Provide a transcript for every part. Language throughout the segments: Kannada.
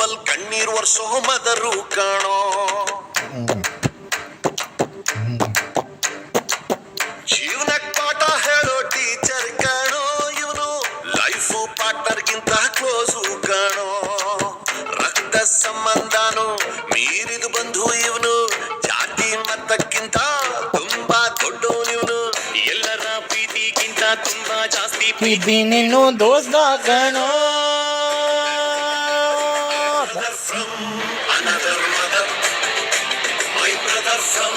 ರೂಮಲ್ ಕಣ್ಣೀರ್ ವರ್ಷೋ ಮದರು ಕಾಣೋ ಜೀವನಕ್ ಪಾಠ ಹೇಳೋ ಟೀಚರ್ ಕಾಣೋ ಇವನು ಲೈಫ್ ಪಾರ್ಟ್ನರ್ಗಿಂತ ಕ್ಲೋಸು ಕಾಣೋ ರಕ್ತ ಸಂಬಂಧನು ಮೀರಿದು ಬಂಧು ಇವನು ಜಾತಿ ಮತಕ್ಕಿಂತ ತುಂಬಾ ದೊಡ್ಡವನಿವನು ಎಲ್ಲರ ಪ್ರೀತಿಗಿಂತ ತುಂಬಾ ಜಾಸ್ತಿ ಪ್ರೀತಿ ನೀನು ದೋಸ್ತ ಕಾಣೋ from another mother my brother from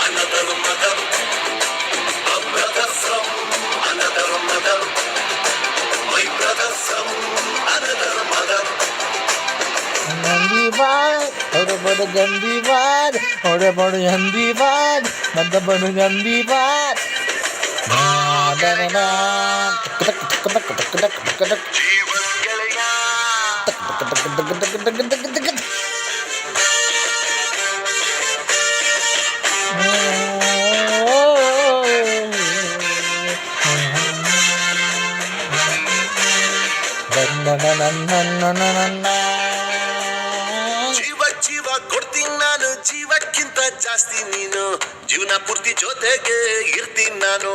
another mother a brother from another mother my brother from another mother गंदीवार और बड़ गंदीवार और बड़ गंदीवार मत बड़ गंदीवार जीवन ಗೆಳೆಯ ಜೀವ ಜೀವ ಕೊಡ್ತೀನಿ ನಾನು ಜೀವಕ್ಕಿಂತ ಜಾಸ್ತಿ ನೀನು ಜೀವನ ಪೂರ್ತಿ ಜೊತೆಗೆ ಇರ್ತೀನಿ ನಾನು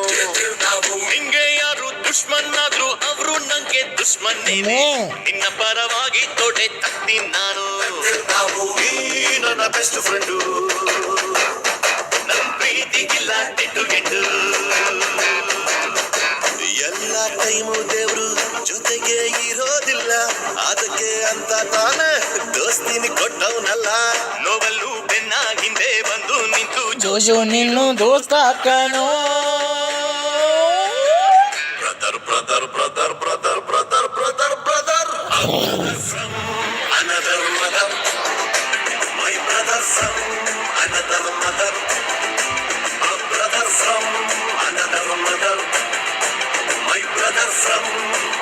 ನಿಂಗೆ ಯಾರು ದುಶ್ಮನ್ ಆದ್ರು ಅವರು ನಂಗೆ ದುಶ್ಮನ್ ನಿನ್ನ ಪರವಾಗಿ ತೊಡೆ ತಗ್ತೀನಿ ನಾನು ನೀ ನನ್ನ ಬೆಸ್ಟ್ ಫ್ರೆಂಡು ನನ್ನ ಪ್ರೀತಿಗಿಲ್ಲ ಗೆಟ್ಟು ಗೆಟ್ಟು ಎಲ್ಲ ಟೈಮು ದೇವ್ರು ಜೊತೆಗೆ ಇರೋದಿಲ್ಲ ಅದಕ್ಕೆ ಅಂತ ತಾನೇ ದೋಸ್ತಿನಿ ಕೊಟ್ಟವನಲ್ಲ ನೋವಲ್ಲೂ ಬೆನ್ನ ಹಿಂದೆ ಬಂದು ನಿಂತು ಜೋಜೋ ನಿನ್ನು ದೋಸ್ತ ಕಾಣೋ brother brother brother brother brother brother brother from another mother my brother from another mother a brother from another mother my brother from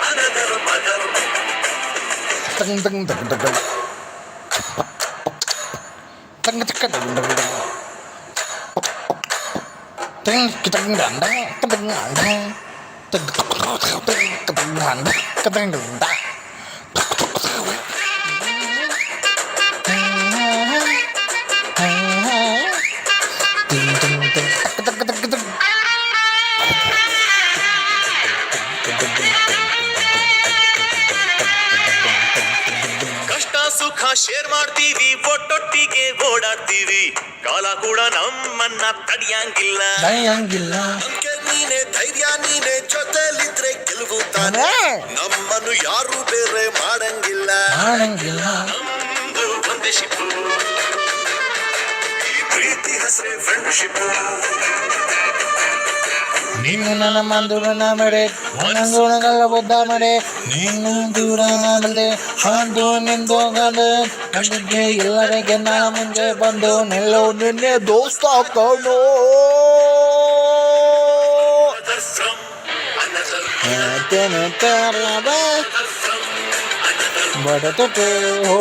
another mother teng teng teng teng teng teng teng teng teng teng teng teng ಕಷ್ಟ ಸುಖ ಶೇರ್ ಮಾಡ್ತೀವಿ ಒಟ್ಟೊಟ್ಟಿಗೆ ಓಡಾಡ್ತೀವಿ ಕಾಲ ಕೂಡ ನಮ್ಮನ್ನ ತಡಿಯಂಗಿಲ್ಲ ನಂಬಿಕೆ ನೀನೆ ಧೈರ್ಯ ನೀನೆ ಜೊತೆಲಿದ್ರೆ ಗೆಲುವು ತಾನೆ ನಮ್ಮನ್ನು ಯಾರು ಬೇರೆ ಮಾಡಂಗಿಲ್ಲ ನಮ್ದು ಒಂದೇ ಶಿಪ್ಪು ಈ ಪ್ರೀತಿ ಹೆಸರೇ ಫ್ರೆಂಡ್ಶಿಪ್ ನೀನು ನನ್ನ ಮಂದುರನ ಮಡೆ ನಂಗುಣಗಳ ಬುದ್ಧ ಮಡೆ ನೀನು ದೂರ ಮಾಡದೆ ಅಂದು ನಿಂದೋಗದೆ ಕಣ್ಣಿಗೆ ಎಲ್ಲರಿಗೆ ನಾ ಮುಂದೆ ಬಂದು ನಿಲ್ಲೋ ನಿನ್ನೆ ದೋಸ್ತ ಕಾಣೋ ಬಡತೊಟ್ಟೆ ಹೋ